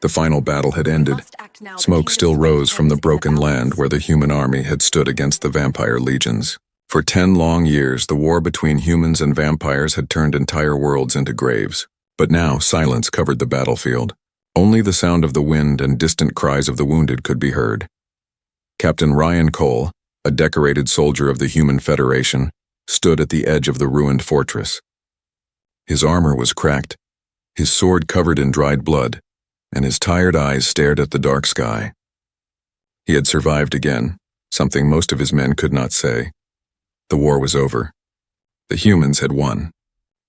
The final battle had ended. Smoke still rose from the broken land where the human army had stood against the vampire legions. For 10 long years, the war between humans and vampires had turned entire worlds into graves. But now silence covered the battlefield. Only the sound of the wind and distant cries of the wounded could be heard. Captain Ryan Cole, a decorated soldier of the Human Federation, stood at the edge of the ruined fortress. His armor was cracked, his sword covered in dried blood, and his tired eyes stared at the dark sky. He had survived again, something most of his men could not say. The war was over. The humans had won.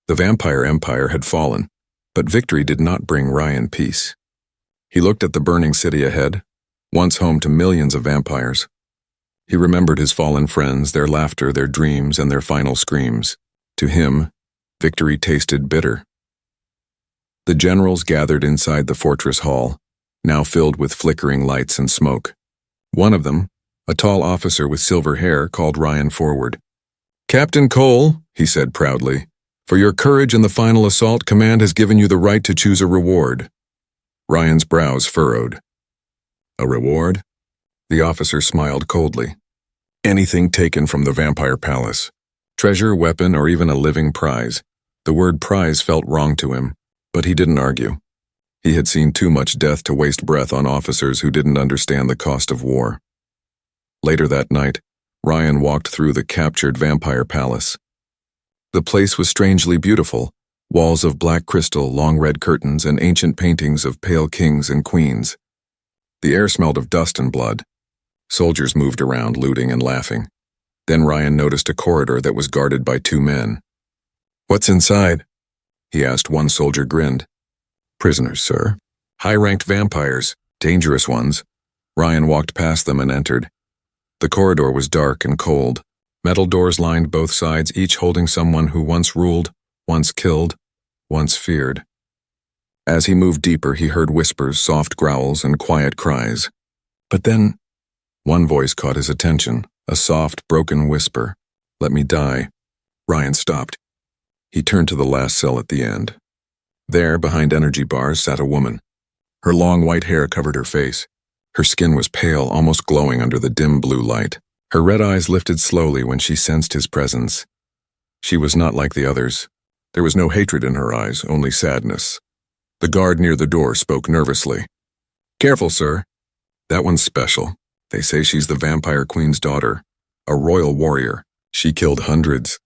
The vampire empire had fallen, but victory did not bring Ryan peace. He looked at the burning city ahead, once home to millions of vampires. He remembered his fallen friends, their laughter, their dreams, and their final screams. To him, victory tasted bitter. The generals gathered inside the fortress hall, now filled with flickering lights and smoke. One of them, a tall officer with silver hair, called Ryan forward. "Captain Cole," he said proudly, "for your courage in the final assault, command has given you the right to choose a reward." Ryan's brows furrowed. "A reward?" The officer smiled coldly. "Anything taken from the vampire palace. Treasure, weapon, or even a living prize." The word prize felt wrong to him, but he didn't argue. He had seen too much death to waste breath on officers who didn't understand the cost of war. Later that night, Ryan walked through the captured vampire palace. The place was strangely beautiful, walls of black crystal, long red curtains, and ancient paintings of pale kings and queens. The air smelled of dust and blood. Soldiers moved around, looting and laughing. Then Ryan noticed a corridor that was guarded by 2 men. "What's inside?" he asked. One soldier grinned. "Prisoners, sir. High-ranked vampires, dangerous ones." Ryan walked past them and entered. The corridor was dark and cold. Metal doors lined both sides, each holding someone who once ruled, once killed, once feared. As he moved deeper, he heard whispers, soft growls, and quiet cries. But then, one voice caught his attention, a soft, broken whisper. "Let me die." Ryan stopped. He turned to the last cell at the end. There, behind energy bars, sat a woman. Her long white hair covered her face. Her skin was pale, almost glowing under the dim blue light. Her red eyes lifted slowly when she sensed his presence. She was not like the others. There was no hatred in her eyes, only sadness. The guard near the door spoke nervously. "Careful, sir. That one's special. They say she's the vampire queen's daughter, a royal warrior. She killed hundreds."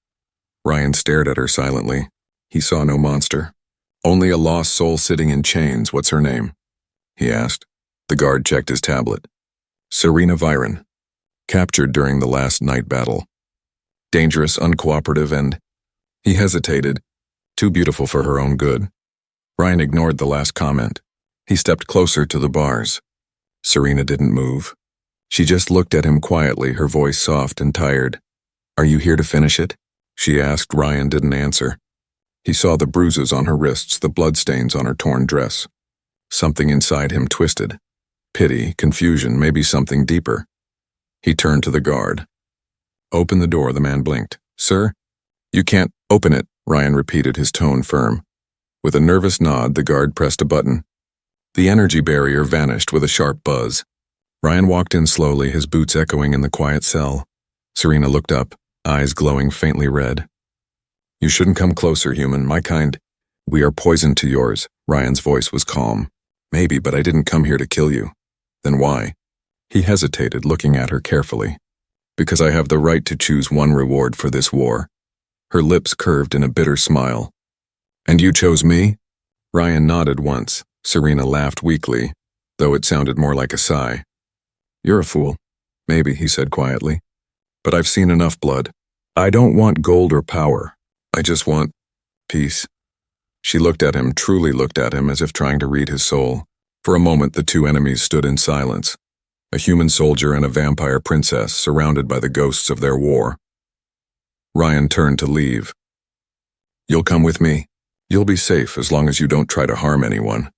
Ryan stared at her silently. He saw no monster. "Only a lost soul sitting in chains. What's her name?" he asked. The guard checked his tablet. "Serena Viren. Captured during the last night battle. Dangerous, uncooperative, and..." He hesitated. Too beautiful for her own good. Ryan ignored the last comment. He stepped closer to the bars. Serena didn't move. She just looked at him quietly, her voice soft and tired. "Are you here to finish it?" she asked. Ryan didn't answer. He saw the bruises on her wrists, the bloodstains on her torn dress. Something inside him twisted. Pity, confusion, maybe something deeper. He turned to the guard. "Open the door," the man blinked. "Sir?" "You can't open it," Ryan repeated, his tone firm. With a nervous nod, the guard pressed a button. The energy barrier vanished with a sharp buzz. Ryan walked in slowly, his boots echoing in the quiet cell. Serena looked up, eyes glowing faintly red. "You shouldn't come closer, human. My kind. We are poison to yours." Ryan's voice was calm. "Maybe, but I didn't come here to kill you." "Then why?" He hesitated, looking at her carefully. "Because I have the right to choose one reward for this war." Her lips curved in a bitter smile. "And you chose me?" Ryan nodded once. Serena laughed weakly, though it sounded more like a sigh. "You're a fool." "Maybe," he said quietly. "But I've seen enough blood. I don't want gold or power. I just want peace." She looked at him, truly looked at him, as if trying to read his soul. For a moment, the 2 enemies stood in silence. A human soldier and a vampire princess, surrounded by the ghosts of their war. Ryan turned to leave. "You'll come with me. You'll be safe as long as you don't try to harm anyone."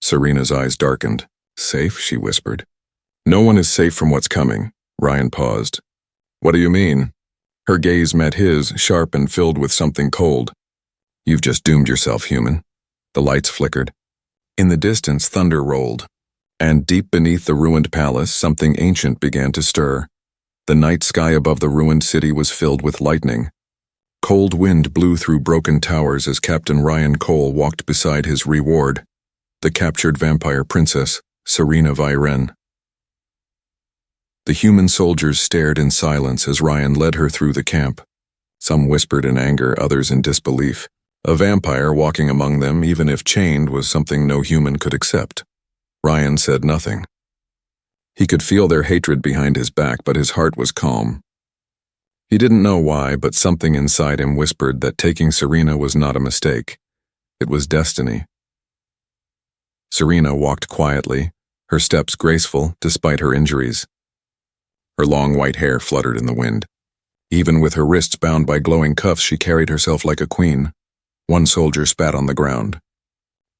Serena's eyes darkened. "Safe?" she whispered. "No one is safe from what's coming." Ryan paused. "What do you mean?" Her gaze met his, sharp and filled with something cold. "You've just doomed yourself, human." The lights flickered. In the distance, thunder rolled, and deep beneath the ruined palace, something ancient began to stir. The night sky above the ruined city was filled with lightning. Cold wind blew through broken towers as Captain Ryan Cole walked beside his reward, the captured vampire princess, Serena Viren. The human soldiers stared in silence as Ryan led her through the camp. Some whispered in anger, others in disbelief. A vampire walking among them, even if chained, was something no human could accept. Ryan said nothing. He could feel their hatred behind his back, but his heart was calm. He didn't know why, but something inside him whispered that taking Serena was not a mistake. It was destiny. Serena walked quietly, her steps graceful despite her injuries. Her long white hair fluttered in the wind. Even with her wrists bound by glowing cuffs, she carried herself like a queen. One soldier spat on the ground.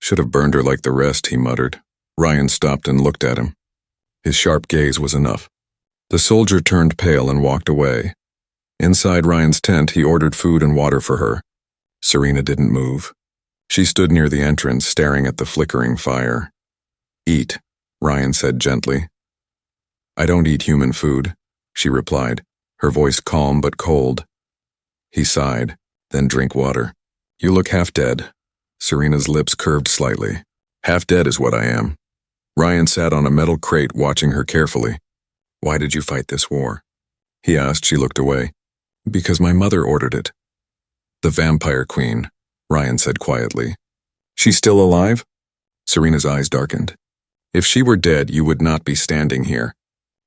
"Should have burned her like the rest," he muttered. Ryan stopped and looked at him. His sharp gaze was enough. The soldier turned pale and walked away. Inside Ryan's tent, he ordered food and water for her. Serena didn't move. She stood near the entrance, staring at the flickering fire. "Eat," Ryan said gently. "I don't eat human food," she replied, her voice calm but cold. He sighed, "Then drink water." "You look half dead." Serena's lips curved slightly. "Half dead is what I am." Ryan sat on a metal crate watching her carefully. "Why did you fight this war?" he asked. She looked away. "Because my mother ordered it." "The vampire queen," Ryan said quietly. "She's still alive?" Serena's eyes darkened. "If she were dead, you would not be standing here.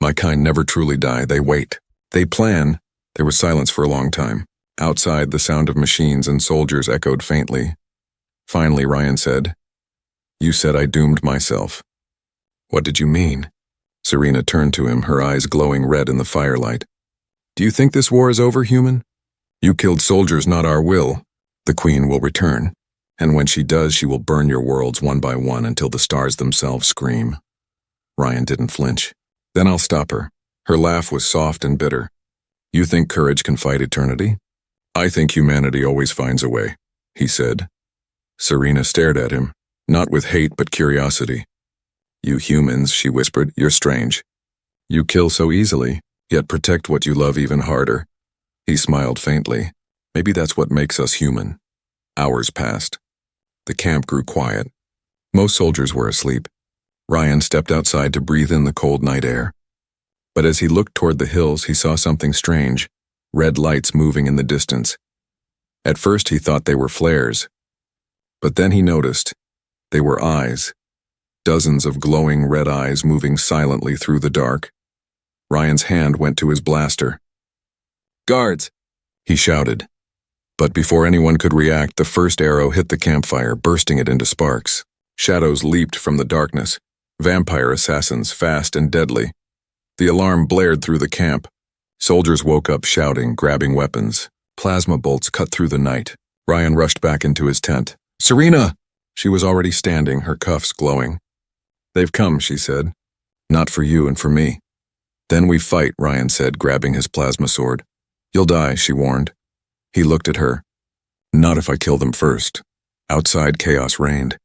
My kind never truly die. They wait. They plan." There was silence for a long time. Outside, the sound of machines and soldiers echoed faintly. Finally, Ryan said, "You said I doomed myself." "What did you mean?" Serena turned to him, her eyes glowing red in the firelight. "Do you think this war is over, human? You killed soldiers, not our will. The queen will return, and when she does, she will burn your worlds one by one until the stars themselves scream." Ryan didn't flinch. "Then I'll stop her." Her laugh was soft and bitter. "You think courage can fight eternity?" "I think humanity always finds a way," he said. Serena stared at him, not with hate but curiosity. "You humans," she whispered, "you're strange. You kill so easily, yet protect what you love even harder." He smiled faintly. "Maybe that's what makes us human." Hours passed. The camp grew quiet. Most soldiers were asleep. Ryan stepped outside to breathe in the cold night air. But as he looked toward the hills, he saw something strange, red lights moving in the distance. At first he thought they were flares, but then he noticed they were eyes, dozens of glowing red eyes moving silently through the dark. Ryan's hand went to his blaster. "Guards!" he shouted. But before anyone could react, the first arrow hit the campfire, bursting it into sparks. Shadows leaped from the darkness, vampire assassins, fast and deadly. The alarm blared through the camp. Soldiers woke up shouting, grabbing weapons. Plasma bolts cut through the night. Ryan rushed back into his tent. "Serena!" She was already standing, her cuffs glowing. "They've come," she said. "Not for you and for me." "Then we fight," Ryan said, grabbing his plasma sword. "You'll die," she warned. He looked at her. "Not if I kill them first." Outside, chaos reigned.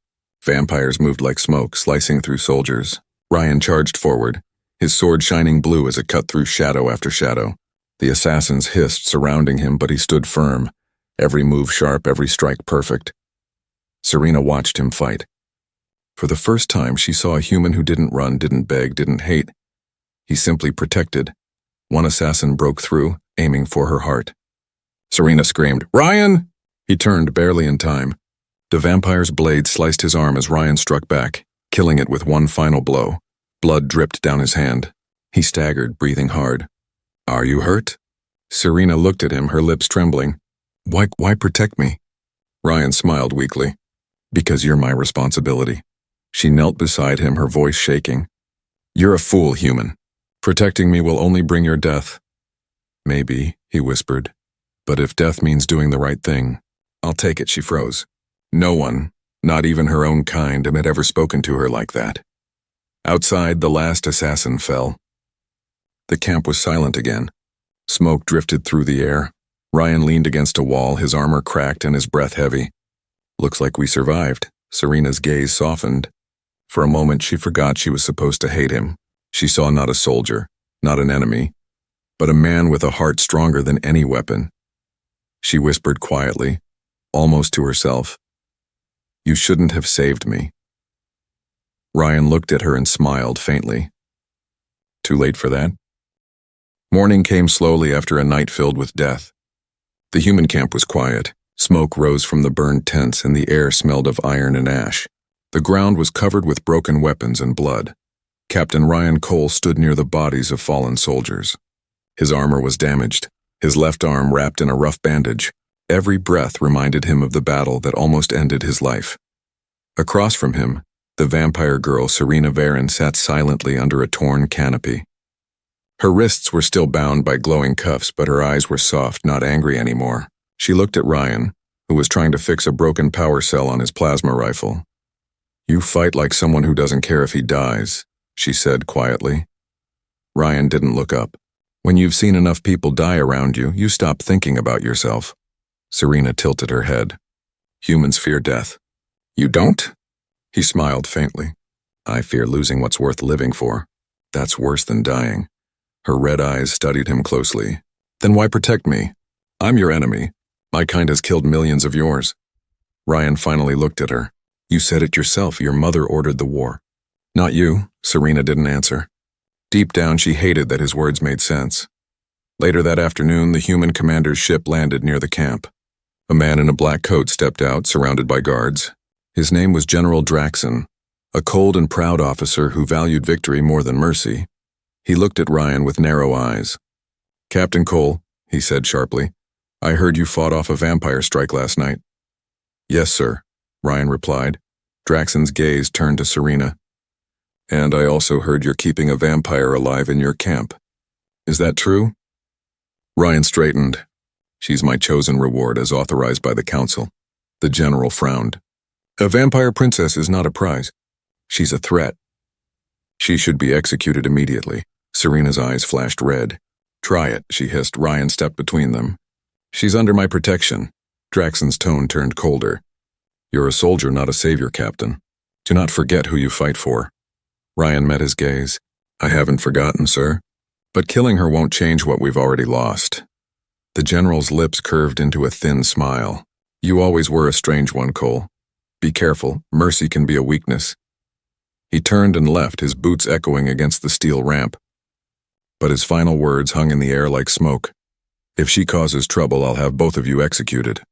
Vampires moved like smoke, slicing through soldiers. Ryan charged forward, his sword shining blue as it cut through shadow after shadow. The assassins hissed, surrounding him, but he stood firm, every move sharp, every strike perfect. Serena watched him fight. For the first time, she saw a human who didn't run, didn't beg, didn't hate. He simply protected. One assassin broke through, aiming for her heart. Serena screamed, "Ryan!" He turned, barely in time. The vampire's blade sliced his arm as Ryan struck back, killing it with one final blow. Blood dripped down his hand. He staggered, breathing hard. "Are you hurt?" Serena looked at him, her lips trembling. Why protect me?" Ryan smiled weakly. "Because you're my responsibility." She knelt beside him, her voice shaking. "You're a fool, human. Protecting me will only bring your death." "Maybe," he whispered. "But if death means doing the right thing, I'll take it." She froze. No one, not even her own kind, had ever spoken to her like that. Outside, the last assassin fell. The camp was silent again. Smoke drifted through the air. Ryan leaned against a wall, his armor cracked and his breath heavy. "Looks like we survived." Serena's gaze softened. For a moment, she forgot she was supposed to hate him. She saw not a soldier, not an enemy, but a man with a heart stronger than any weapon. She whispered quietly, almost to herself, "You shouldn't have saved me." Ryan looked at her and smiled faintly. Too late for that? Morning came slowly after a night filled with death. The human camp was quiet. Smoke rose from the burned tents and the air smelled of iron and ash. The ground was covered with broken weapons and blood. Captain Ryan Cole stood near the bodies of fallen soldiers. His armor was damaged, his left arm wrapped in a rough bandage. Every breath reminded him of the battle that almost ended his life. Across from him, the vampire girl Serena Varen sat silently under a torn canopy. Her wrists were still bound by glowing cuffs, but her eyes were soft, not angry anymore. She looked at Ryan, who was trying to fix a broken power cell on his plasma rifle. "You fight like someone who doesn't care if he dies," she said quietly. Ryan didn't look up. "When you've seen enough people die around you, you stop thinking about yourself." Serena tilted her head. "Humans fear death." "You don't?" He smiled faintly. "I fear losing what's worth living for. That's worse than dying." Her red eyes studied him closely. "Then why protect me? I'm your enemy. My kind has killed millions of yours." Ryan finally looked at her. "You said it yourself. Your mother ordered the war." "Not you," Serena didn't answer. Deep down, she hated that his words made sense. Later that afternoon, the human commander's ship landed near the camp. A man in a black coat stepped out, surrounded by guards. His name was General Draxon, a cold and proud officer who valued victory more than mercy. He looked at Ryan with narrow eyes. "Captain Cole," he said sharply, "I heard you fought off a vampire strike last night." "Yes, sir," Ryan replied. Draxon's gaze turned to Serena. "And I also heard you're keeping a vampire alive in your camp. Is that true?" Ryan straightened. "She's my chosen reward as authorized by the council." The general frowned. "A vampire princess is not a prize. She's a threat. She should be executed immediately." Serena's eyes flashed red. "Try it," she hissed. Ryan stepped between them. "She's under my protection." Draxon's tone turned colder. "You're a soldier, not a savior, Captain. Do not forget who you fight for." Ryan met his gaze. "I haven't forgotten, sir. But killing her won't change what we've already lost." The general's lips curved into a thin smile. "You always were a strange one, Cole. Be careful. Mercy can be a weakness." He turned and left, his boots echoing against the steel ramp. But his final words hung in the air like smoke. "If she causes trouble, I'll have both of you executed."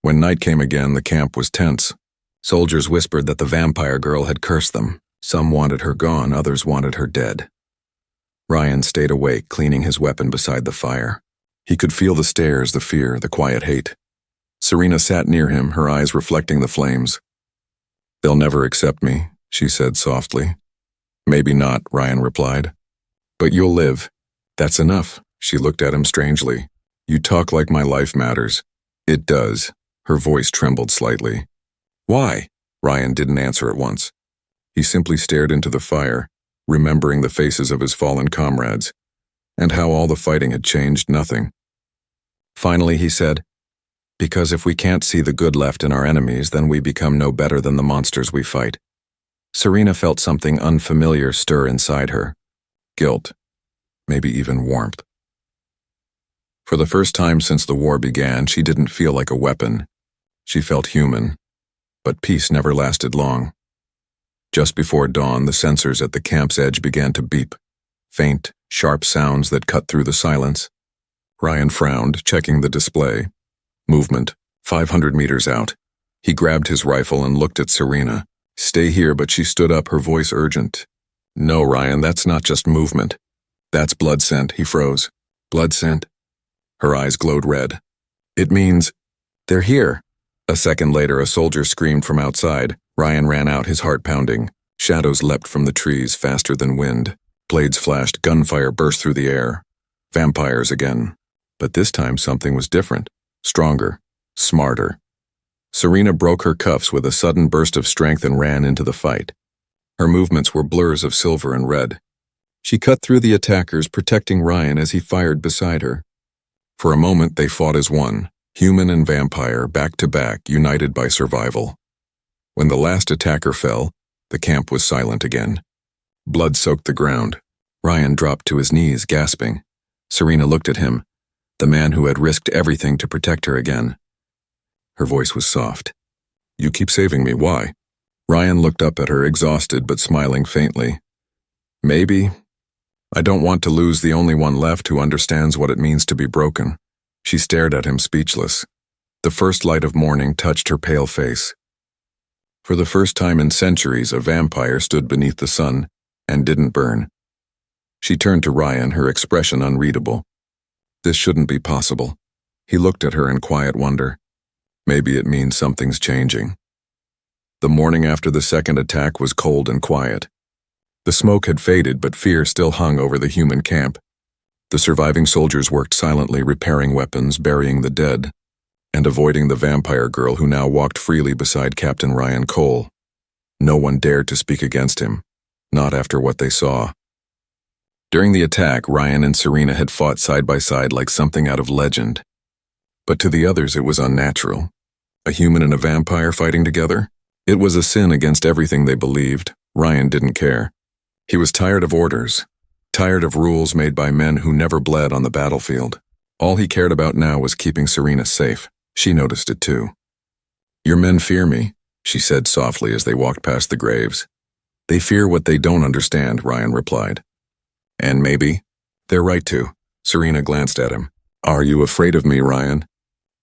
When night came again, the camp was tense. Soldiers whispered that the vampire girl had cursed them. Some wanted her gone, others wanted her dead. Ryan stayed awake, cleaning his weapon beside the fire. He could feel the stares, the fear, the quiet hate. Serena sat near him, her eyes reflecting the flames. "They'll never accept me," she said softly. "Maybe not," Ryan replied. "But you'll live. That's enough." She looked at him strangely. "You talk like my life matters." "It does." Her voice trembled slightly. "Why?" Ryan didn't answer at once. He simply stared into the fire, remembering the faces of his fallen comrades, and how all the fighting had changed nothing. Finally he said, "Because if we can't see the good left in our enemies, then we become no better than the monsters we fight." Serena felt something unfamiliar stir inside her. Guilt, maybe even warmth. For the first time since the war began, she didn't feel like a weapon. She felt human. But peace never lasted long. Just before dawn, the sensors at the camp's edge began to beep. Faint, sharp sounds that cut through the silence. Ryan frowned, checking the display. Movement, 500 meters out. He grabbed his rifle and looked at Serena. "Stay here," but she stood up, her voice urgent. "No, Ryan, that's not just movement. That's blood scent." He froze. "Blood scent?" Her eyes glowed red. "It means they're here." A second later, a soldier screamed from outside. Ryan ran out, his heart pounding. Shadows leapt from the trees faster than wind. Blades flashed, gunfire burst through the air. Vampires again. But this time something was different. Stronger. Smarter. Serena broke her cuffs with a sudden burst of strength and ran into the fight. Her movements were blurs of silver and red. She cut through the attackers, protecting Ryan as he fired beside her. For a moment they fought as one, human and vampire, back to back, united by survival. When the last attacker fell, The camp was silent again. Blood soaked the ground. Ryan dropped to his knees, gasping. Serena looked at him, the man who had risked everything to protect her again. Her voice was soft. "You keep saving me, why?" Ryan looked up at her, exhausted but smiling faintly. "Maybe. I don't want to lose the only one left who understands what it means to be broken." She stared at him, speechless. The first light of morning touched her pale face. For the first time in centuries, a vampire stood beneath the sun and didn't burn. She turned to Ryan, her expression unreadable. This shouldn't be possible. He looked at her in quiet wonder. Maybe it means something's changing. The morning after the second attack was cold and quiet. The smoke had faded, but fear still hung over the human camp. The surviving soldiers worked silently, repairing weapons, burying the dead, and avoiding the vampire girl who now walked freely beside Captain Ryan Cole. No one dared to speak against him, not after what they saw. During the attack, Ryan and Serena had fought side by side like something out of legend. But to the others it was unnatural. A human and a vampire fighting together? It was a sin against everything they believed. Ryan didn't care. He was tired of orders, tired of rules made by men who never bled on the battlefield. All he cared about now was keeping Serena safe. She noticed it too. "Your men fear me," she said softly as they walked past the graves. "They fear what they don't understand," Ryan replied. "And maybe they're right to." Serena glanced at him. "Are you afraid of me, Ryan?"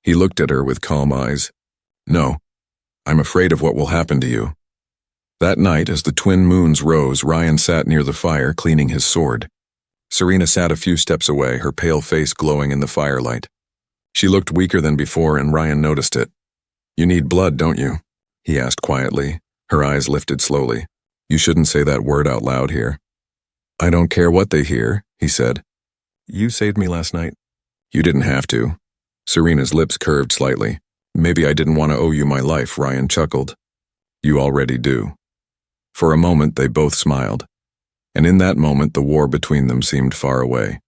He looked at her with calm eyes. "No, I'm afraid of what will happen to you." That night, as the twin moons rose, Ryan sat near the fire, cleaning his sword. Serena sat a few steps away, her pale face glowing in the firelight. She looked weaker than before, and Ryan noticed it. "You need blood, don't you?" he asked quietly. Her eyes lifted slowly. "You shouldn't say that word out loud here." "I don't care what they hear," he said. "You saved me last night." "You didn't have to." Serena's lips curved slightly. "Maybe I didn't want to owe you my life," Ryan chuckled. "You already do." For a moment they both smiled, and in that moment the war between them seemed far away.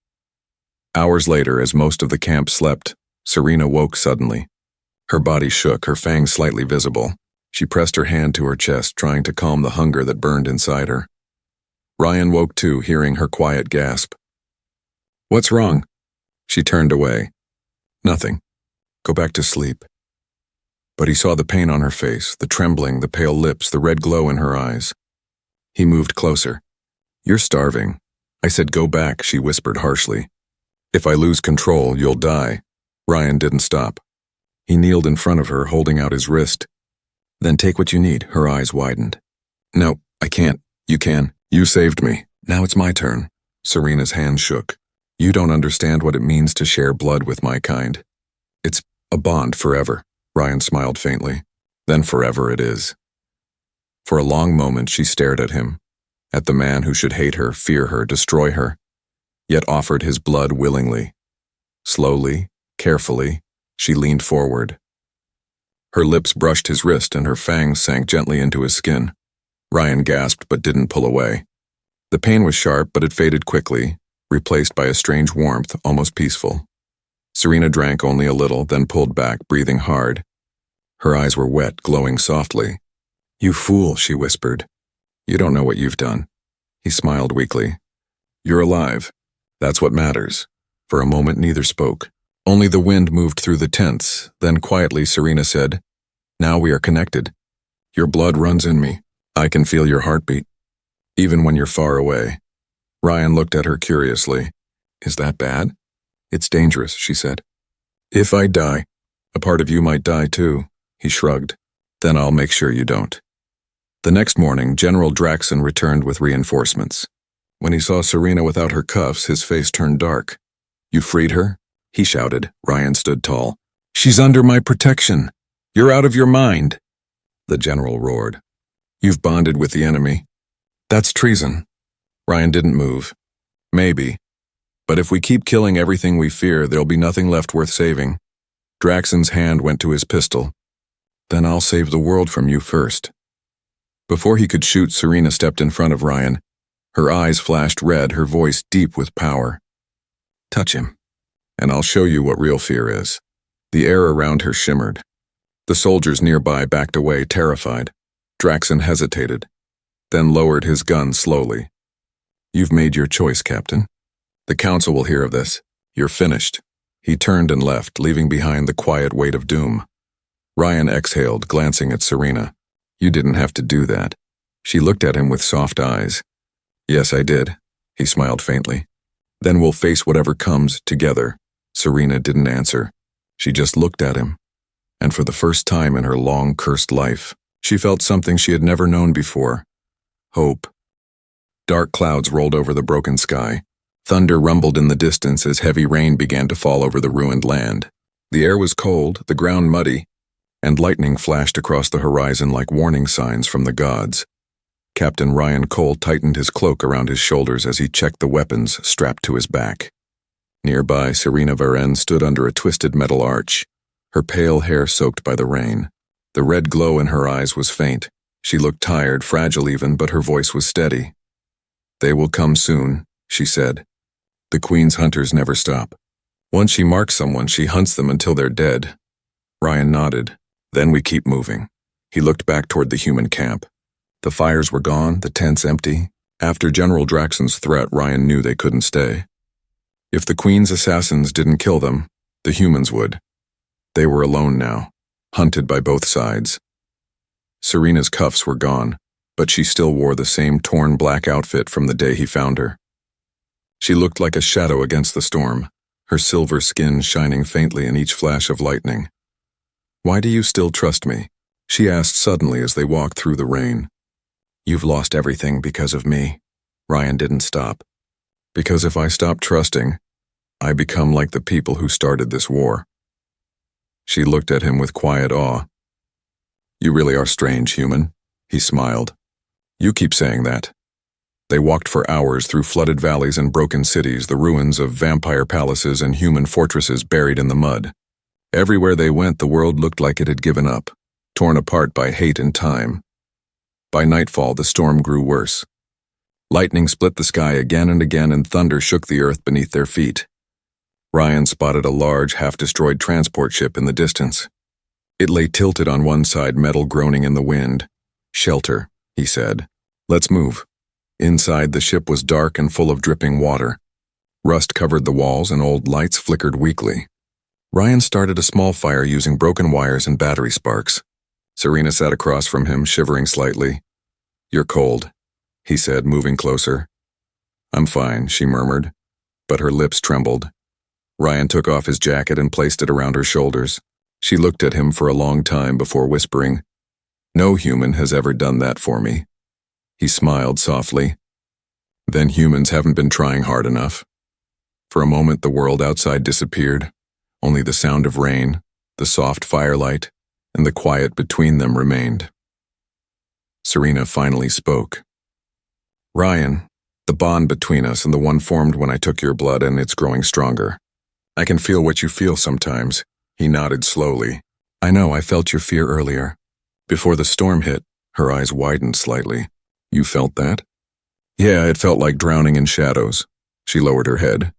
Hours later, as most of the camp slept, Serena woke suddenly. Her body shook, her fangs slightly visible. She pressed her hand to her chest, trying to calm the hunger that burned inside her. Ryan woke too, hearing her quiet gasp. "What's wrong?" She turned away. "Nothing. Go back to sleep." But he saw the pain on her face, the trembling, the pale lips, the red glow in her eyes. He moved closer. "You're starving." "I said go back," she whispered harshly. "If I lose control, you'll die." Ryan didn't stop. He kneeled in front of her, holding out his wrist. "Then take what you need." Her eyes widened. "No, I can't. You can. You saved me. Now it's my turn." Serena's hand shook. "You don't understand what it means to share blood with my kind. It's a bond forever." Ryan smiled faintly. "Then forever it is." For a long moment she stared at him, at the man who should hate her, fear her, destroy her, yet offered his blood willingly. Slowly, carefully, she leaned forward. Her lips brushed his wrist and her fangs sank gently into his skin. Ryan gasped but didn't pull away. The pain was sharp, but it faded quickly, replaced by a strange warmth, almost peaceful. Serena drank only a little, then pulled back, breathing hard. Her eyes were wet, glowing softly. "You fool," she whispered. "You don't know what you've done." He smiled weakly. "You're alive. That's what matters." For a moment neither spoke. Only the wind moved through the tents. Then quietly Serena said, "Now we are connected. Your blood runs in me. I can feel your heartbeat, even when you're far away." Ryan looked at her curiously. "Is that bad?" "It's dangerous," she said. "If I die, a part of you might die too." He shrugged. "Then I'll make sure you don't." The next morning, General Draxon returned with reinforcements. When he saw Serena without her cuffs, his face turned dark. "You freed her?" he shouted. Ryan stood tall. "She's under my protection. You're out of your mind." The general roared. "You've bonded with the enemy. That's treason." Ryan didn't move. "Maybe. But if we keep killing everything we fear, there'll be nothing left worth saving." Draxon's hand went to his pistol. "Then I'll save the world from you first." Before he could shoot, Serena stepped in front of Ryan. Her eyes flashed red, her voice deep with power. "Touch him, and I'll show you what real fear is." The air around her shimmered. The soldiers nearby backed away, terrified. Draxon hesitated. then lowered his gun slowly. You've made your choice, Captain. The council will hear of this. You're finished. He turned and left, leaving behind the quiet weight of doom. Ryan exhaled, glancing at Serena. You didn't have to do that. She looked at him with soft eyes. Yes, I did. He smiled faintly. Then we'll face whatever comes together. Serena didn't answer. She just looked at him. And for the first time in her long, cursed life, she felt something she had never known before. Hope. Dark clouds rolled over the broken sky. Thunder rumbled in the distance as heavy rain began to fall over the ruined land. The air was cold, the ground muddy, and lightning flashed across the horizon like warning signs from the gods. Captain Ryan Cole tightened his cloak around his shoulders as he checked the weapons strapped to his back. Nearby, Serena Varen stood under a twisted metal arch, her pale hair soaked by the rain. The red glow in her eyes was faint. She looked tired, fragile even, but her voice was steady. They will come soon, she said. The Queen's hunters never stop. Once she marks someone, she hunts them until they're dead. Ryan nodded. Then we keep moving. He looked back toward the human camp. The fires were gone, the tents empty. After General Draxon's threat, Ryan knew they couldn't stay. If the Queen's assassins didn't kill them, the humans would. They were alone now, hunted by both sides. Serena's cuffs were gone, but she still wore the same torn black outfit from the day he found her. She looked like a shadow against the storm, her silver skin shining faintly in each flash of lightning. Why do you still trust me? She asked suddenly as they walked through the rain. You've lost everything because of me. Ryan didn't stop. Because if I stop trusting, I become like the people who started this war. She looked at him with quiet awe. You really are strange, human, he smiled. You keep saying that. They walked for hours through flooded valleys and broken cities, the ruins of vampire palaces and human fortresses buried in the mud. Everywhere they went, the world looked like it had given up, torn apart by hate and time. By nightfall, the storm grew worse. Lightning split the sky again and again, and thunder shook the earth beneath their feet. Ryan spotted a large, half-destroyed transport ship in the distance. It lay tilted on one side, metal groaning in the wind. Shelter, he said. Let's move. Inside, the ship was dark and full of dripping water. Rust covered the walls and old lights flickered weakly. Ryan started a small fire using broken wires and battery sparks. Serena sat across from him, shivering slightly. You're cold, he said, moving closer. I'm fine, she murmured, but her lips trembled. Ryan took off his jacket and placed it around her shoulders. She looked at him for a long time before whispering, No human has ever done that for me. He smiled softly. Then humans haven't been trying hard enough. For a moment, the world outside disappeared. Only the sound of rain, the soft firelight, and the quiet between them remained. Serena finally spoke. Ryan, the bond between us and the one formed when I took your blood, and it's growing stronger. I can feel what you feel sometimes. He nodded slowly. I know, I felt your fear earlier. Before the storm hit, her eyes widened slightly. You felt that? Yeah, it felt like drowning in shadows. She lowered her head.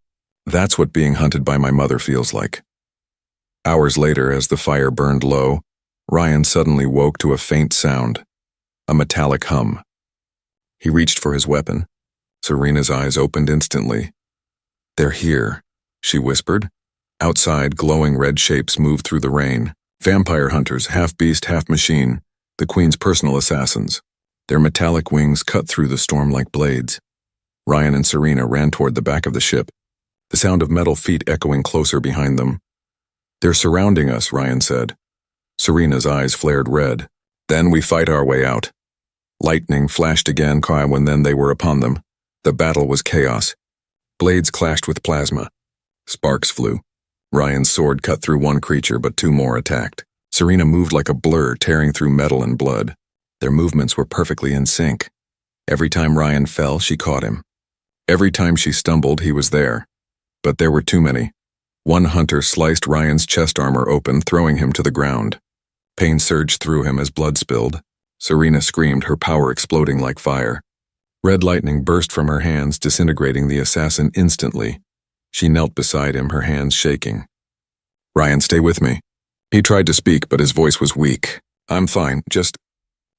That's what being hunted by my mother feels like. Hours later, as the fire burned low, Ryan suddenly woke to a faint sound, a metallic hum. He reached for his weapon. Serena's eyes opened instantly. They're here, she whispered. Outside, glowing red shapes moved through the rain. Vampire hunters, half beast, half machine, the Queen's personal assassins. Their metallic wings cut through the storm like blades. Ryan and Serena ran toward the back of the ship, the sound of metal feet echoing closer behind them. They're surrounding us, Ryan said. Serena's eyes flared red. Then we fight our way out. Lightning flashed again, and then they were upon them. The battle was chaos. Blades clashed with plasma. Sparks flew. Ryan's sword cut through one creature, but two more attacked. Serena moved like a blur, tearing through metal and blood. Their movements were perfectly in sync. Every time Ryan fell, she caught him. Every time she stumbled, he was there. But there were too many. One hunter sliced Ryan's chest armor open, throwing him to the ground. Pain surged through him as blood spilled. Serena screamed, her power exploding like fire. Red lightning burst from her hands, disintegrating the assassin instantly. She knelt beside him, her hands shaking. Ryan, stay with me. He tried to speak, but his voice was weak. I'm fine, just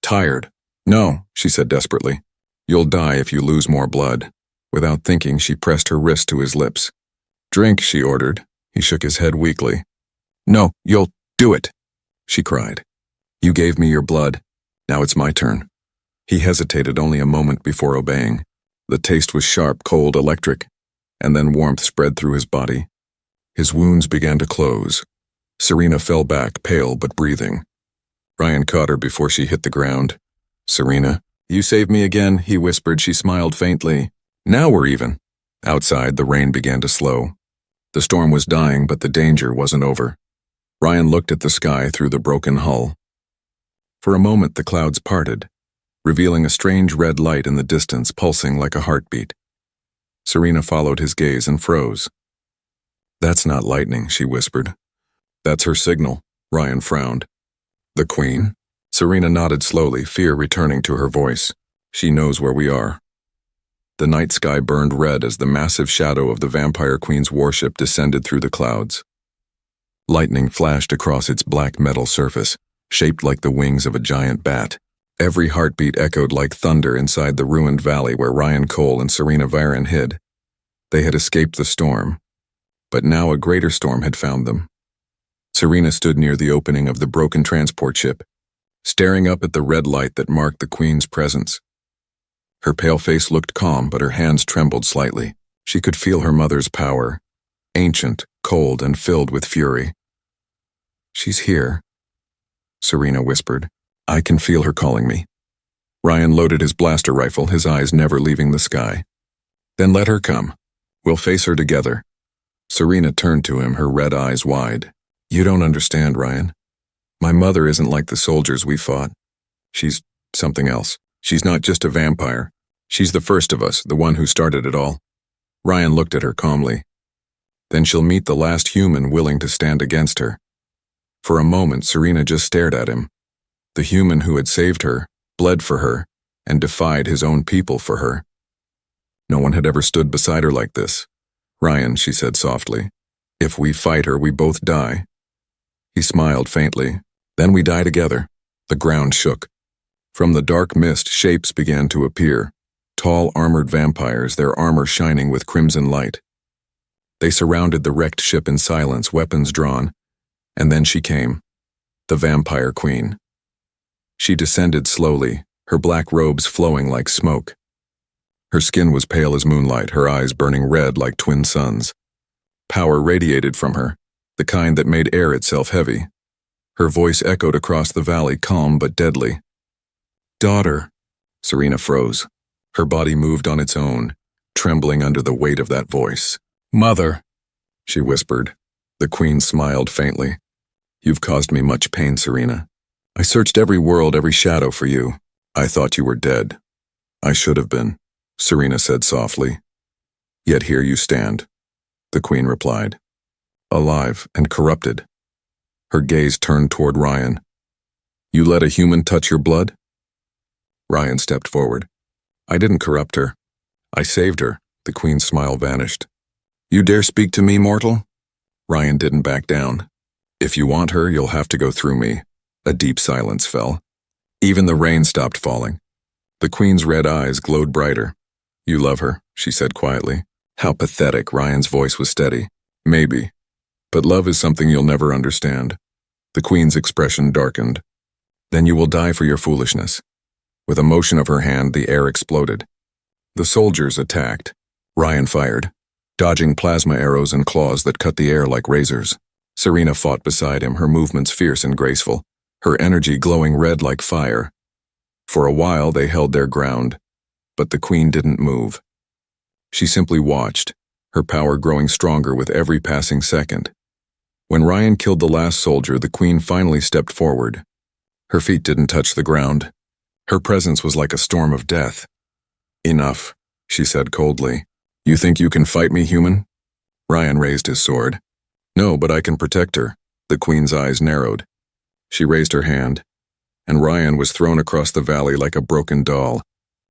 tired. No, she said desperately. You'll die if you lose more blood. Without thinking, she pressed her wrist to his lips. Drink, she ordered. He shook his head weakly. No, you'll do it, she cried. You gave me your blood. Now it's my turn. He hesitated only a moment before obeying. The taste was sharp, cold, electric, and then warmth spread through his body. His wounds began to close. Serena fell back, pale but breathing. Ryan caught her before she hit the ground. Serena, you saved me again, he whispered. She smiled faintly. Now we're even. Outside, the rain began to slow. The storm was dying, but the danger wasn't over. Ryan looked at the sky through the broken hull. For a moment, the clouds parted, revealing a strange red light in the distance pulsing like a heartbeat. Serena followed his gaze and froze. That's not lightning, she whispered. That's her signal, Ryan frowned. The Queen? Serena nodded slowly, fear returning to her voice. She knows where we are. The night sky burned red as the massive shadow of the Vampire Queen's warship descended through the clouds. Lightning flashed across its black metal surface, shaped like the wings of a giant bat. Every heartbeat echoed like thunder inside the ruined valley where Ryan Cole and Serena Viren hid. They had escaped the storm, but now a greater storm had found them. Serena stood near the opening of the broken transport ship, staring up at the red light that marked the Queen's presence. Her pale face looked calm, but her hands trembled slightly. She could feel her mother's power, ancient, cold, and filled with fury. She's here, Serena whispered. I can feel her calling me. Ryan loaded his blaster rifle, his eyes never leaving the sky. Then let her come. We'll face her together. Serena turned to him, her red eyes wide. You don't understand, Ryan. My mother isn't like the soldiers we fought. She's something else. She's not just a vampire. She's the first of us, the one who started it all. Ryan looked at her calmly. Then she'll meet the last human willing to stand against her. For a moment, Serena just stared at him. The human who had saved her, bled for her, and defied his own people for her. No one had ever stood beside her like this. Ryan, she said softly, if we fight her, we both die. He smiled faintly. Then we die together. The ground shook. From the dark mist, shapes began to appear. Tall, armored vampires, their armor shining with crimson light. They surrounded the wrecked ship in silence, weapons drawn. And then she came. The Vampire Queen. She descended slowly, her black robes flowing like smoke. Her skin was pale as moonlight, her eyes burning red like twin suns. Power radiated from her, the kind that made air itself heavy. Her voice echoed across the valley, calm but deadly. Daughter. Serena froze. Her body moved on its own, trembling under the weight of that voice. Mother, she whispered. The Queen smiled faintly. You've caused me much pain, Serena. I searched every world, every shadow for you. I thought you were dead. I should have been, Serena said softly. Yet here you stand, the Queen replied. Alive and corrupted. Her gaze turned toward Ryan. You let a human touch your blood? Ryan stepped forward. I didn't corrupt her. I saved her. The Queen's smile vanished. You dare speak to me, mortal? Ryan didn't back down. If you want her, you'll have to go through me. A deep silence fell. Even the rain stopped falling. The Queen's red eyes glowed brighter. You love her, she said quietly. How pathetic, Ryan's voice was steady. Maybe. But love is something you'll never understand. The Queen's expression darkened. Then you will die for your foolishness. With a motion of her hand, the air exploded. The soldiers attacked. Ryan fired, dodging plasma arrows and claws that cut the air like razors. Serena fought beside him, her movements fierce and graceful, her energy glowing red like fire. For a while, they held their ground, but the Queen didn't move. She simply watched, her power growing stronger with every passing second. When Ryan killed the last soldier, the Queen finally stepped forward. Her feet didn't touch the ground. Her presence was like a storm of death. Enough, she said coldly. You think you can fight me, human? Ryan raised his sword. No, but I can protect her. The Queen's eyes narrowed. She raised her hand, and Ryan was thrown across the valley like a broken doll.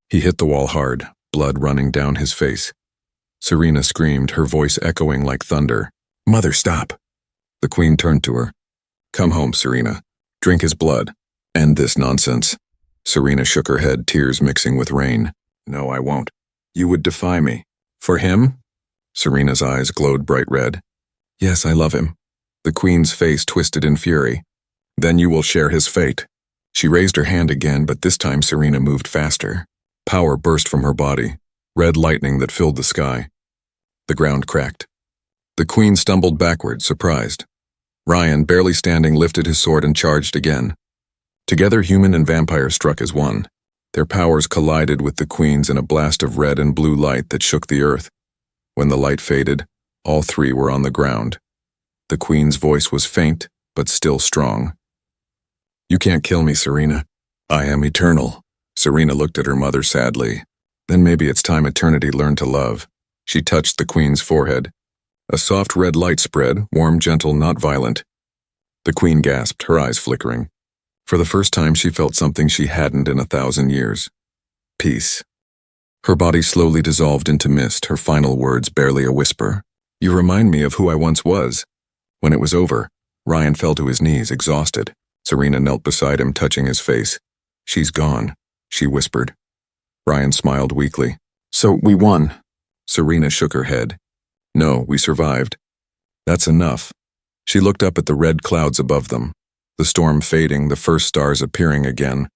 He hit the wall hard, blood running down his face. Serena screamed, her voice echoing like thunder. Mother, stop. The Queen turned to her. Come home, Serena. Drink his blood. End this nonsense. Serena shook her head, tears mixing with rain. No, I won't. You would defy me. For him? Serena's eyes glowed bright red. Yes, I love him. The Queen's face twisted in fury. Then you will share his fate. She raised her hand again, but this time Serena moved faster. Power burst from her body, red lightning that filled the sky. The ground cracked. The Queen stumbled backward, surprised. Ryan, barely standing, lifted his sword and charged again. Together, human and vampire struck as one. Their powers collided with the Queen's in a blast of red and blue light that shook the earth. When the light faded, all three were on the ground. The Queen's voice was faint, but still strong. You can't kill me, Serena. I am eternal. Serena looked at her mother sadly. Then maybe it's time eternity learned to love. She touched the Queen's forehead. A soft red light spread, warm, gentle, not violent. The Queen gasped, her eyes flickering. For the first time she felt something she hadn't in 1,000 years. Peace. Her body slowly dissolved into mist, her final words barely a whisper. You remind me of who I once was. When it was over, Ryan fell to his knees, exhausted. Serena knelt beside him, touching his face. She's gone, she whispered. Ryan smiled weakly. So we won. Serena shook her head. No, we survived. That's enough. She looked up at the red clouds above them, the storm fading, the first stars appearing again.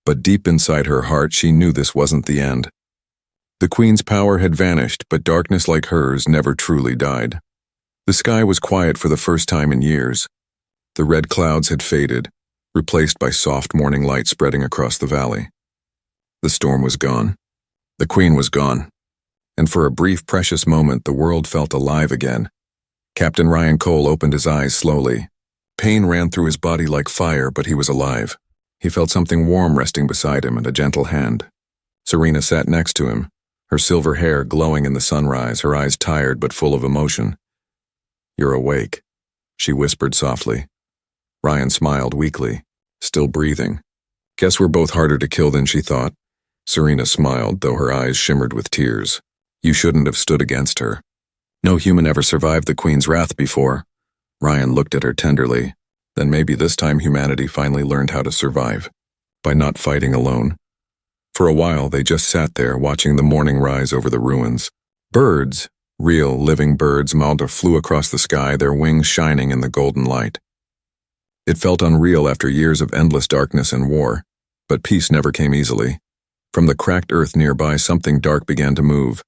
But deep inside her heart, she knew this wasn't the end. The Queen's power had vanished, but darkness like hers never truly died. The sky was quiet for the first time in years. The red clouds had faded, replaced by soft morning light spreading across the valley. The storm was gone. The Queen was gone. And for a brief, precious moment, the world felt alive again. Captain Ryan Cole opened his eyes slowly. Pain ran through his body like fire, but he was alive. He felt something warm resting beside him and a gentle hand. Serena sat next to him, her silver hair glowing in the sunrise, her eyes tired but full of emotion. You're awake, she whispered softly. Ryan smiled weakly, still breathing. Guess we're both harder to kill than she thought. Serena smiled, though her eyes shimmered with tears. You shouldn't have stood against her. No human ever survived the Queen's wrath before. Ryan looked at her tenderly. Then maybe this time humanity finally learned how to survive. By not fighting alone. For a while, they just sat there, watching the morning rise over the ruins. Birds, real, living birds, Malta flew across the sky, their wings shining in the golden light. It felt unreal after years of endless darkness and war, but peace never came easily. From the cracked earth nearby, something dark began to move.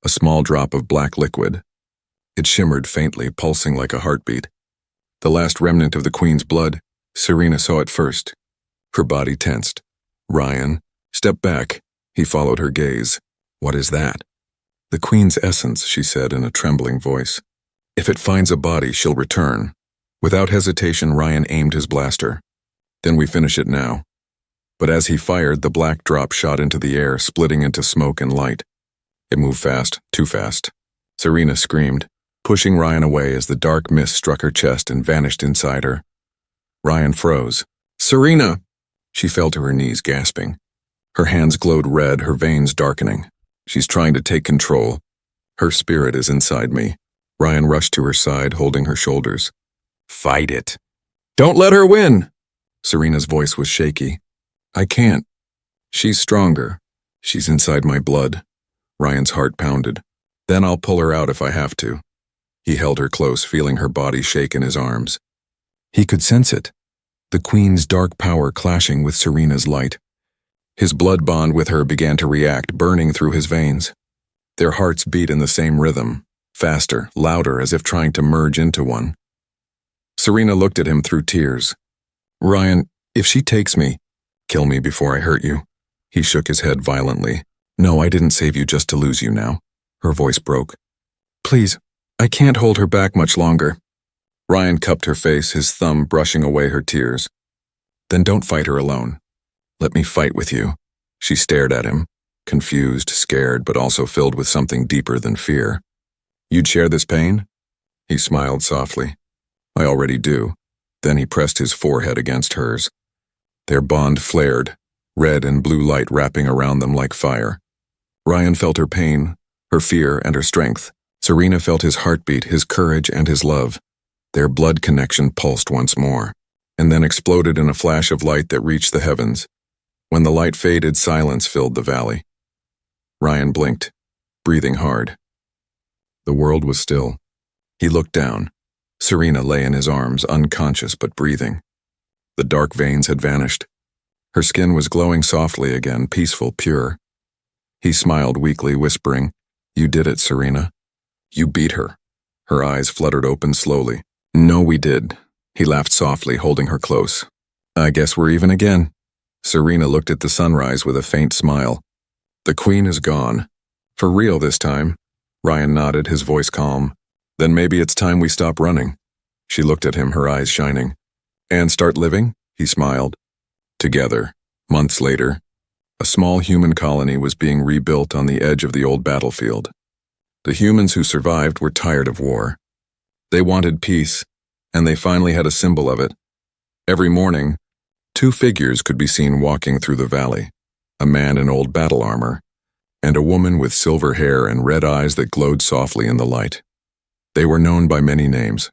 A small drop of black liquid. It shimmered faintly, pulsing like a heartbeat. The last remnant of the Queen's blood. Serena saw it first. Her body tensed. Ryan, step back. He followed her gaze. What is that? The Queen's essence, she said in a trembling voice. If it finds a body, she'll return. Without hesitation, Ryan aimed his blaster. Then we finish it now. But as he fired, the black drop shot into the air, splitting into smoke and light. It moved fast, too fast. Serena screamed, pushing Ryan away as the dark mist struck her chest and vanished inside her. Ryan froze. Serena! She fell to her knees, gasping. Her hands glowed red, her veins darkening. She's trying to take control. Her spirit is inside me. Ryan rushed to her side, holding her shoulders. Fight it. Don't let her win! Serena's voice was shaky. I can't. She's stronger. She's inside my blood. Ryan's heart pounded. Then I'll pull her out if I have to. He held her close, feeling her body shake in his arms. He could sense it. The Queen's dark power clashing with Serena's light. His blood bond with her began to react, burning through his veins. Their hearts beat in the same rhythm, faster, louder, as if trying to merge into one. Serena looked at him through tears. Ryan, if she takes me, kill me before I hurt you. He shook his head violently. No, I didn't save you just to lose you now. Her voice broke. Please, I can't hold her back much longer. Ryan cupped her face, his thumb brushing away her tears. Then don't fight her alone. Let me fight with you. She stared at him, confused, scared, but also filled with something deeper than fear. You'd share this pain? He smiled softly. I already do. Then he pressed his forehead against hers. Their bond flared, red and blue light wrapping around them like fire. Ryan felt her pain, her fear, and her strength. Serena felt his heartbeat, his courage, and his love. Their blood connection pulsed once more, and then exploded in a flash of light that reached the heavens. When the light faded, silence filled the valley. Ryan blinked, breathing hard. The world was still. He looked down. Serena lay in his arms, unconscious but breathing. The dark veins had vanished. Her skin was glowing softly again, peaceful, pure. He smiled weakly, whispering, "You did it, Serena. You beat her." Her eyes fluttered open slowly. "No, we did." He laughed softly, holding her close. "I guess we're even again." Serena looked at the sunrise with a faint smile. "The queen is gone. For real this time." Ryan nodded, his voice calm. "Then maybe it's time we stop running." She looked at him, her eyes shining. "And start living?" He smiled. Together, months later, a small human colony was being rebuilt on the edge of the old battlefield. The humans who survived were tired of war. They wanted peace, and they finally had a symbol of it. Every morning, two figures could be seen walking through the valley, a man in old battle armor, and a woman with silver hair and red eyes that glowed softly in the light. They were known by many names: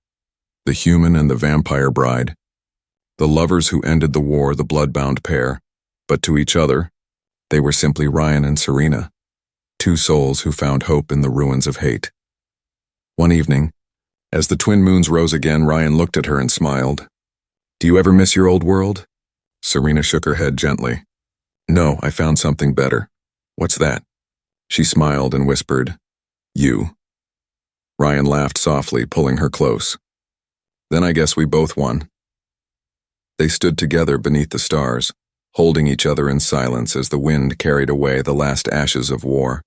the human and the vampire bride, the lovers who ended the war, the blood-bound pair, but to each other, they were simply Ryan and Serena, two souls who found hope in the ruins of hate. One evening, as the twin moons rose again, Ryan looked at her and smiled. "Do you ever miss your old world?" Serena shook her head gently. "No, I found something better." "What's that?" She smiled and whispered, "You." Ryan laughed softly, pulling her close. "Then I guess we both won." They stood together beneath the stars, holding each other in silence as the wind carried away the last ashes of war.